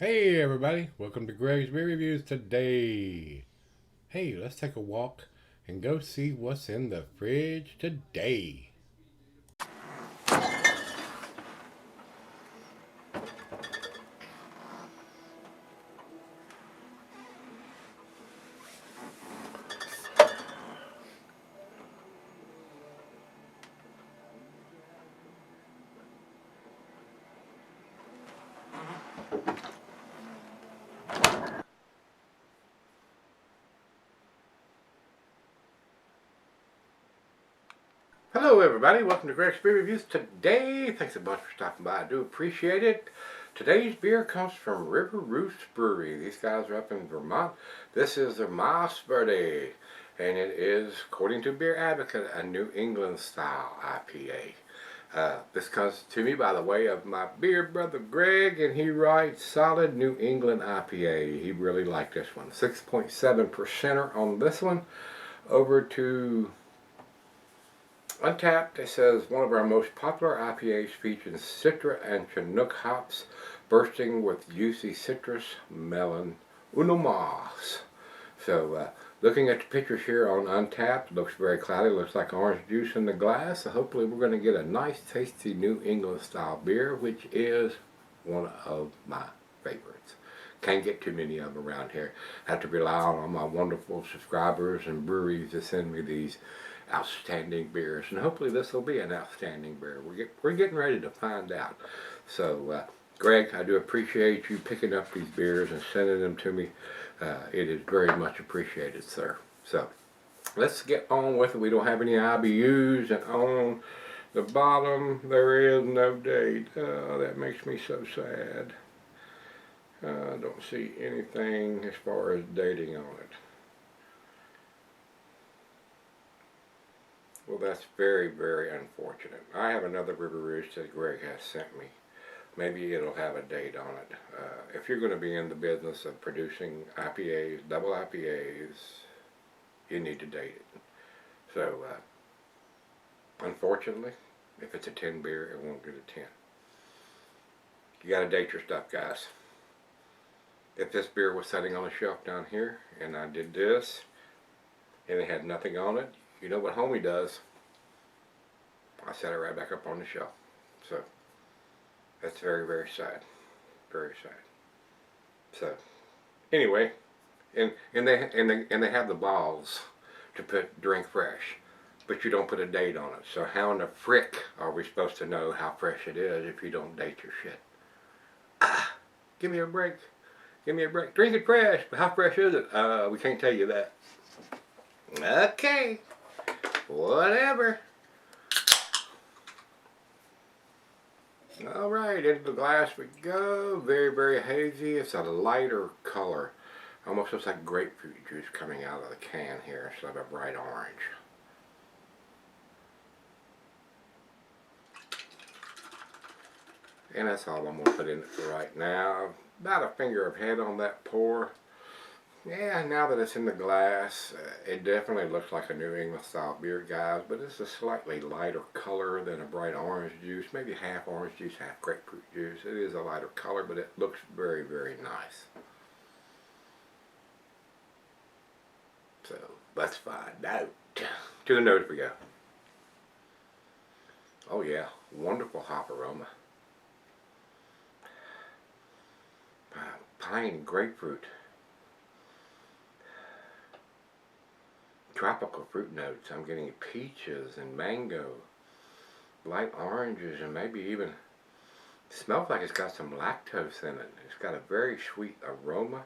Hey everybody, welcome to Gregsbeerreviews today. Hey, let's take a walk and go see what's in the fridge today. Hello everybody, welcome to Gregsbeerreviews today. Thanks a bunch for stopping by, I do appreciate it. Today's beer comes from Roost Brewery. These guys are up in Vermont. This is their Verde, and it is, according to Beer Advocate, a New England style IPA. This comes to me by the way of my beer brother Greg, and he writes solid New England IPA. He really liked this one. 6.7% on this one. Over to Untapped, it says one of our most popular IPAs featuring Citra and Chinook hops, bursting with juicy citrus, melon, unomas. So, looking at the pictures here on Untapped, looks very cloudy, looks like orange juice in the glass. So hopefully we're going to get a nice, tasty New England style beer, which is one of my favorites. Can't get too many of them around here. I have to rely on my wonderful subscribers and breweries to send me these outstanding beers, and hopefully this will be an outstanding beer. We're getting ready to find out. So, Greg, I do appreciate you picking up these beers and sending them to me. It is very much appreciated, sir. So, let's get on with it. We don't have any IBUs, and on the bottom there is no date. That makes me so sad. I don't see anything as far as dating on it. Well, that's very, very unfortunate. I have another River Rouge that Greg has sent me. Maybe it'll have a date on it. If you're going to be in the business of producing IPAs, double IPAs, you need to date it. So, unfortunately, if it's a 10 beer, it won't get a 10. You got to date your stuff, guys. If this beer was sitting on a shelf down here, and I did this, and it had nothing on it, you know what homie does? I set it right back up on the shelf. So that's very, very sad. Very sad. So anyway, and they have the balls to put drink fresh, but you don't put a date on it. So how in the frick are we supposed to know how fresh it is if you don't date your shit? Ah, give me a break. Give me a break. Drink it fresh, but how fresh is it? We can't tell you that. Okay. Whatever. Alright, into the glass we go. Very, very hazy. It's a lighter color. Almost looks like grapefruit juice coming out of the can here instead of a bright orange. And that's all I'm going to put in it for right now. About a finger of head on that pour. Yeah, now that it's in the glass, it definitely looks like a New England style beer, guys, but it's a slightly lighter color than a bright orange juice, maybe half orange juice, half grapefruit juice. It is a lighter color, but it looks very, very nice. So, let's find out. To the nose we go. Oh yeah, wonderful hop aroma. Pine grapefruit. Tropical fruit notes. I'm getting peaches and mango, light oranges, and maybe even smells like it's got some lactose in it. It's got a very sweet aroma,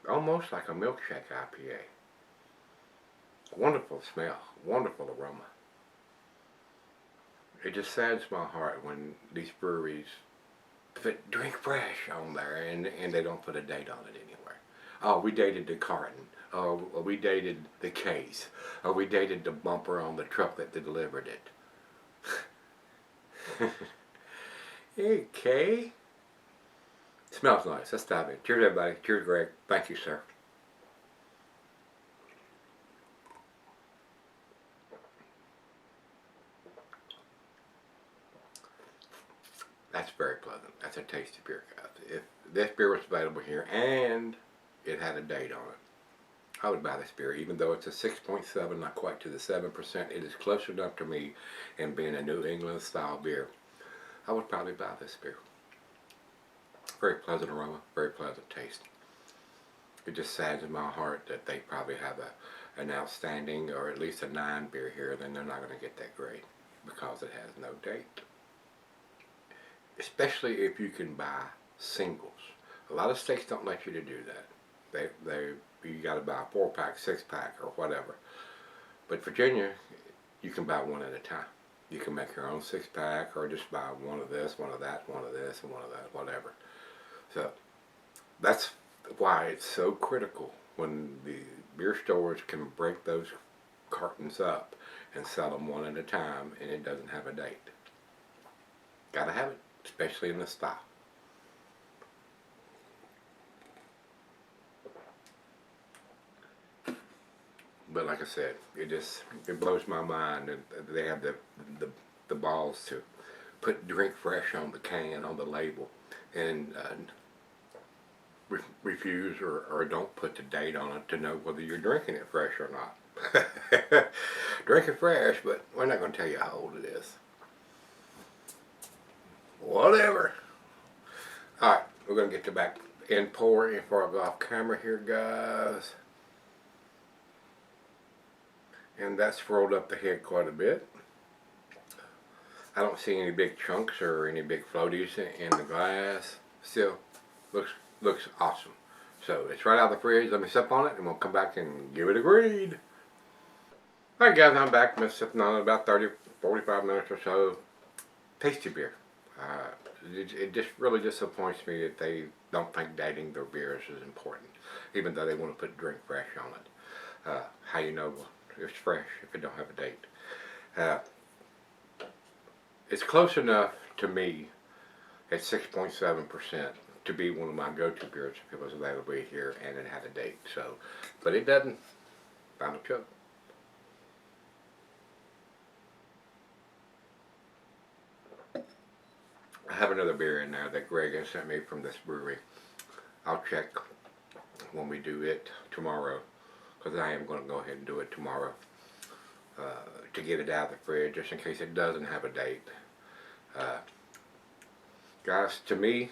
almost like a milkshake IPA. Wonderful smell, wonderful aroma. It just saddens my heart when these breweries put drink fresh on there and they don't put a date on it anywhere. Oh, we dated the carton. Oh, we dated the case. Or we dated the bumper on the truck that delivered it. Okay. Smells nice. Let's dive in. Cheers, everybody. Cheers, Greg. Thank you, sir. That's very pleasant. That's a tasty beer, guys. If this beer was available here and it had a date on it, I would buy this beer, even though it's a 6.7, not quite to the 7%. It is close enough to me in being a New England style beer. I would probably buy this beer. Very pleasant aroma, very pleasant taste. It just saddens my heart that they probably have an outstanding, or at least a 9 beer here, then they're not going to get that grade because it has no date. Especially if you can buy singles. A lot of states don't let you to do that. You got to buy a 4-pack, 6-pack, or whatever. But Virginia, you can buy one at a time. You can make your own 6-pack, or just buy one of this, one of that, one of this, and one of that, whatever. So that's why it's so critical when the beer stores can break those cartons up and sell them one at a time, and it doesn't have a date. Gotta have it, especially in the style. But like I said, it blows my mind that they have the balls to put "Drink Fresh" on the can, on the label, and refuse or don't put the date on it to know whether you're drinking it fresh or not. Drink it fresh, but we're not going to tell you how old it is. Whatever. Alright, we're going to get to back in pour before I go off camera here, guys. And that's rolled up the head quite a bit. I don't see any big chunks or any big floaties in the glass. Still looks awesome. So it's right out of the fridge. Let me sip on it and we'll come back and give it a grade. Alright guys, I'm back. I'm sipping on it about 30-45 minutes or so. Tasty beer. It just really disappoints me that they don't think dating their beers is important, even though they want to put "Drink Fresh" on it. How you know it's fresh if it don't have a date? It's close enough to me at 6.7% to be one of my go-to beers if it was available here and it had a date. So, but it doesn't. Final chug. I have another beer in there that Greg has sent me from this brewery. I'll check when we do it tomorrow, because I am going to go ahead and do it tomorrow to get it out of the fridge, just in case it doesn't have a date. Guys, to me,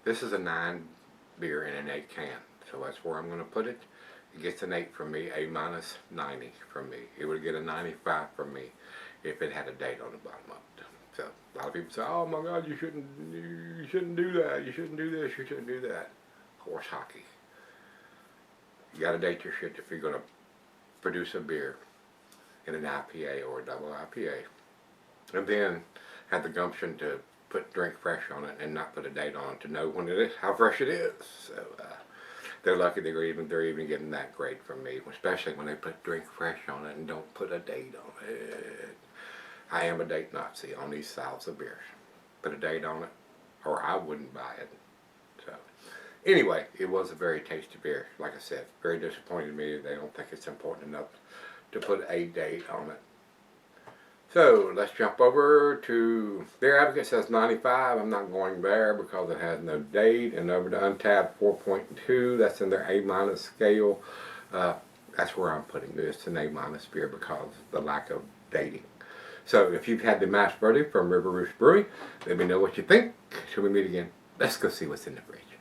this is a 9 beer in an 8 can, so that's where I'm going to put it. It gets an 8 from me, A-minus 90 from me. It would get a 95 from me if it had a date on the bottom of it. So a lot of people say, "Oh my God, you shouldn't do that. You shouldn't do this. You shouldn't do that." Horse hockey. You got to date your shit if you're going to produce a beer in an IPA or a double IPA, and then have the gumption to put "Drink Fresh" on it and not put a date on it to know when it is, how fresh it is. So they're lucky they're even getting that grade from me, especially when they put "Drink Fresh" on it and don't put a date on it. I am a date Nazi on these styles of beers. Put a date on it, or I wouldn't buy it. So, anyway, it was a very tasty beer. Like I said, very disappointed me. They don't think it's important enough to put a date on it. So, let's jump over to Beer Advocate says 95. I'm not going there because it has no date. And over to Untapped 4.2. That's in their A- scale. That's where I'm putting this, an A- beer, because of the lack of dating. So if you've had the mashed Verde from Roost Brewery, let me know what you think. Till we meet again, let's go see what's in the fridge.